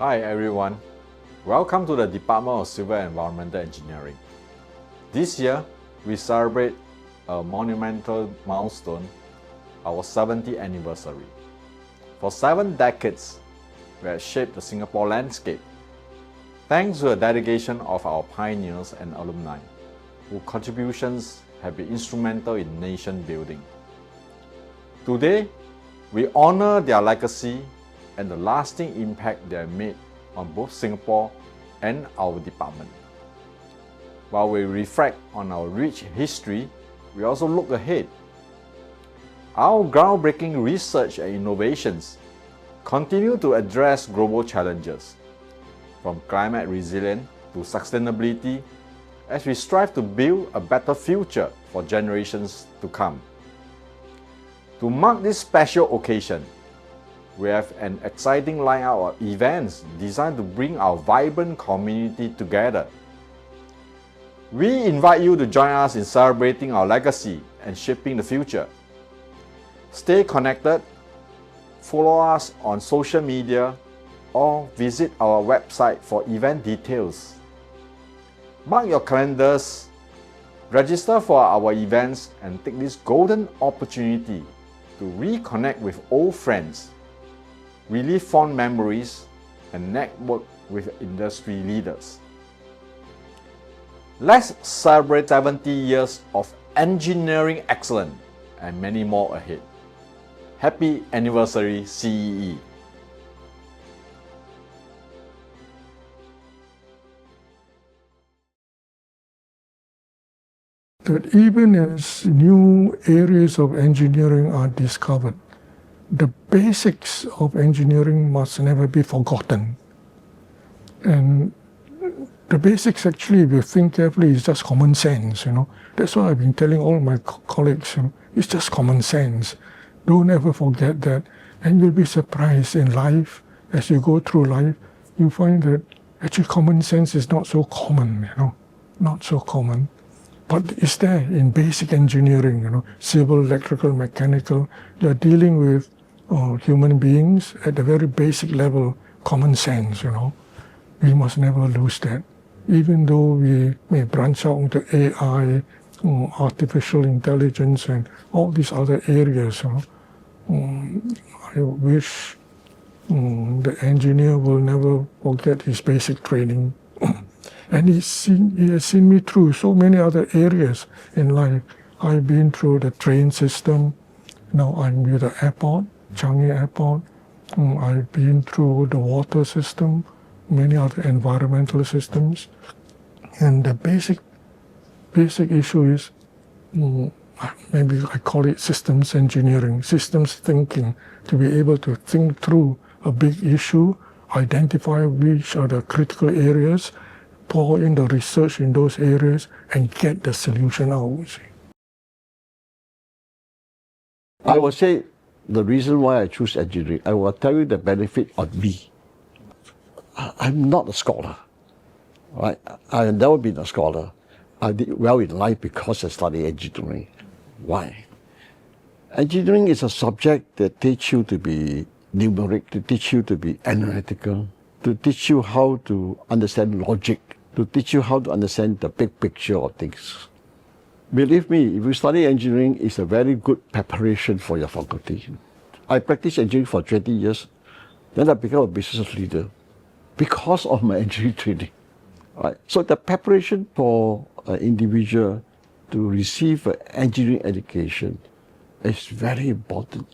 Hi everyone, welcome to the Department of Civil and Environmental Engineering. This year, we celebrate a monumental milestone, our 70th anniversary. For 7 decades, we have shaped the Singapore landscape, thanks to the dedication of our pioneers and alumni, whose contributions have been instrumental in nation building. Today, we honor their legacy and the lasting impact they have made on both Singapore and our department. While we reflect on our rich history, we also look ahead. Our groundbreaking research and innovations continue to address global challenges, from climate resilience to sustainability, as we strive to build a better future for generations to come. To mark this special occasion, we have an exciting lineup of events designed to bring our vibrant community together. We invite you to join us in celebrating our legacy and shaping the future. Stay connected, follow us on social media, or visit our website for event details. Mark your calendars, register for our events, and take this golden opportunity to reconnect with old friends, relive fond memories, and network with industry leaders. Let's celebrate 70 years of engineering excellence and many more ahead. Happy anniversary, CEE! That even as new areas of engineering are discovered, the basics of engineering must never be forgotten. And the basics, actually, if you think carefully, is just common sense, That's why I've been telling all my colleagues, it's just common sense. Don't ever forget that. And you'll be surprised in life, as you go through life, you find that actually common sense is not so common, Not so common. But it's there in basic engineering, civil, electrical, mechanical. You're dealing with human beings at a very basic level, common sense, We must never lose that. Even though we may branch out into AI, artificial intelligence, and all these other areas, I wish the engineer will never forget his basic training. And he has seen me through so many other areas in life. I've been through the train system. Now I'm with the airport, Changi Airport. I've been through the water system, many other environmental systems. And the basic issue is, maybe I call it systems engineering, systems thinking, to be able to think through a big issue, identify which are the critical areas, pour in the research in those areas, and get the solution out. I will say the reason why I choose engineering, I will tell you the benefit of me. I'm not a scholar, right? I have never been a scholar. I did well in life because I studied engineering. Why? Engineering is a subject that teaches you to be numeric, to teach you to be analytical, to teach you how to understand logic, to teach you how to understand the big picture of things. Believe me, if you study engineering, it's a very good preparation for your faculty. I practiced engineering for 20 years, then I became a business leader because of my engineering training. Right? So the preparation for an individual to receive an engineering education is very important.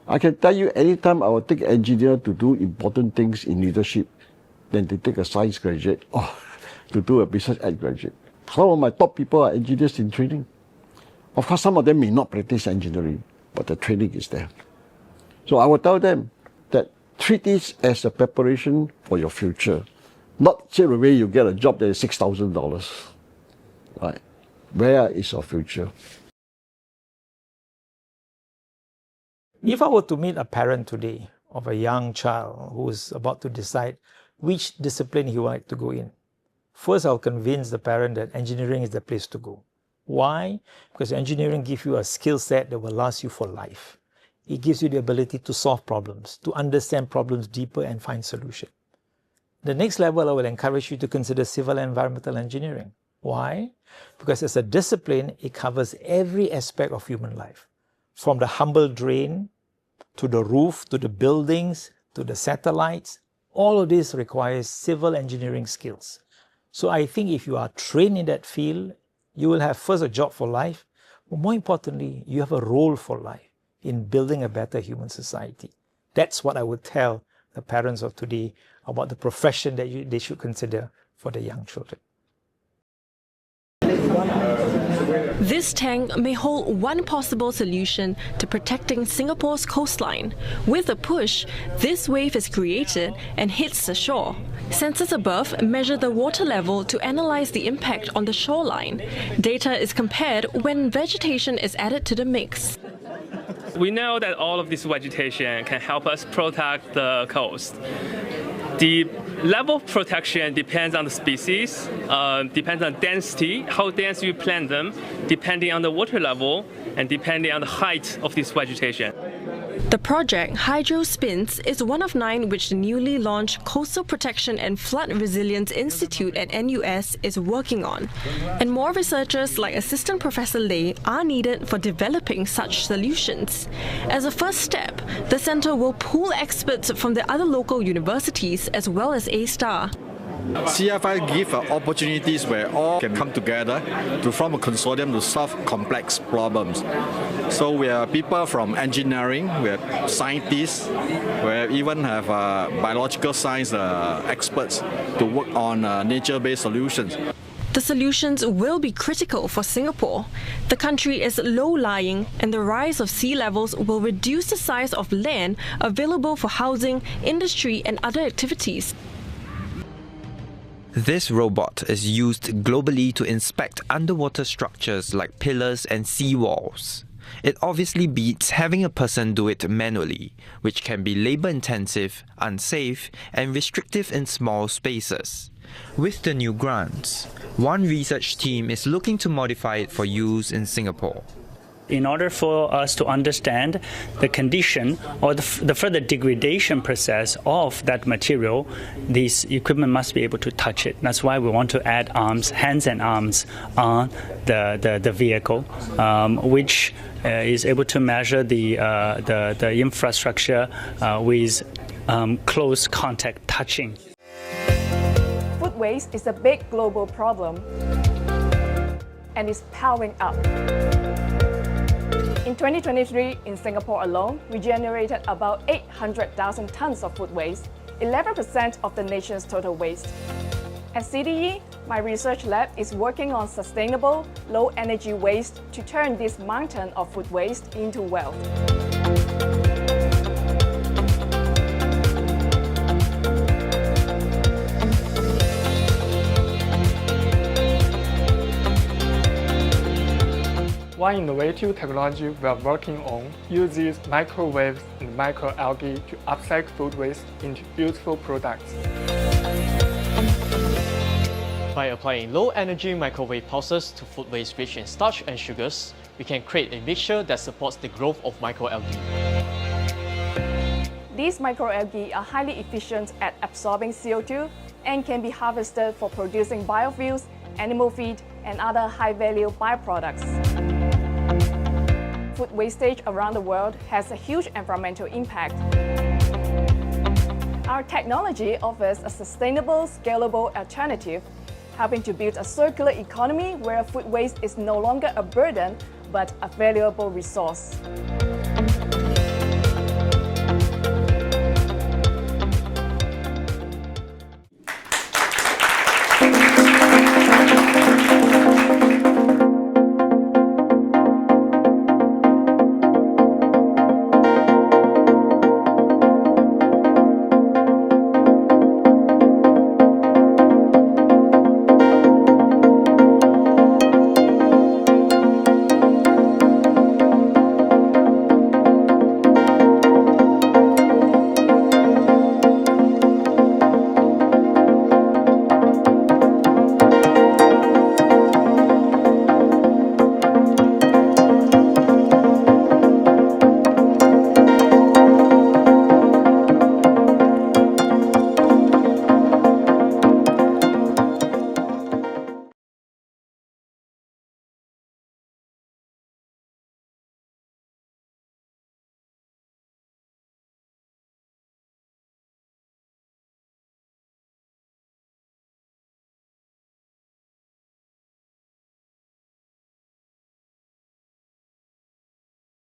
I can tell you, anytime I will take an engineer to do important things in leadership, then they take a science graduate or to do a business ed graduate. Some of my top people are engineers in training. Of course, some of them may not practice engineering, but the training is there. So I will tell them that treat this as a preparation for your future. Not straight away you get a job that is $6,000. Right? Where is your future? If I were to meet a parent today of a young child who is about to decide which discipline he would like to go in, first I'll convince the parent that engineering is the place to go. Why? Because engineering gives you a skill set that will last you for life. It gives you the ability to solve problems, to understand problems deeper and find solutions. The next level, I will encourage you to consider civil and environmental engineering. Why? Because as a discipline, it covers every aspect of human life, from the humble drain to the roof, to the buildings, to the satellites. All of this requires civil engineering skills. So I think if you are trained in that field, you will have first a job for life, but more importantly, you have a role for life in building a better human society. That's what I would tell the parents of today about the profession that they should consider for their young children. This tank may hold one possible solution to protecting Singapore's coastline. With a push, this wave is created and hits the shore. Sensors above measure the water level to analyze the impact on the shoreline. Data is compared when vegetation is added to the mix. We know that all of this vegetation can help us protect the coast. The level of protection depends on the species, depends on density, how dense you plant them, depending on the water level and depending on the height of this vegetation. The project Hydro Spins is one of 9 which the newly launched Coastal Protection and Flood Resilience Institute at NUS is working on. And more researchers like Assistant Professor Liew are needed for developing such solutions. As a first step, the centre will pool experts from the other local universities as well as A-STAR. CFI give opportunities where all can come together to form a consortium to solve complex problems. So we have people from engineering, we have scientists, we even have biological science experts to work on nature-based solutions. The solutions will be critical for Singapore. The country is low-lying and the rise of sea levels will reduce the size of land available for housing, industry and other activities. This robot is used globally to inspect underwater structures like pillars and seawalls. It obviously beats having a person do it manually, which can be labour-intensive, unsafe, and restrictive in small spaces. With the new grants, one research team is looking to modify it for use in Singapore. In order for us to understand the condition or the further degradation process of that material, this equipment must be able to touch it. That's why we want to add arms, hands and arms on the vehicle, which is able to measure the infrastructure with close contact touching. Food waste is a big global problem and is piling up. In 2023, in Singapore alone, we generated about 800,000 tons of food waste, 11% of the nation's total waste. At CDE, my research lab is working on sustainable, low-energy waste to turn this mountain of food waste into wealth. One innovative technology we are working on uses microwaves and microalgae to upcycle food waste into useful products. By applying low-energy microwave pulses to food waste rich in starch and sugars, we can create a mixture that supports the growth of microalgae. These microalgae are highly efficient at absorbing CO2 and can be harvested for producing biofuels, animal feed, and other high-value byproducts. Food wastage around the world has a huge environmental impact. Our technology offers a sustainable, scalable alternative, helping to build a circular economy where food waste is no longer a burden, but a valuable resource.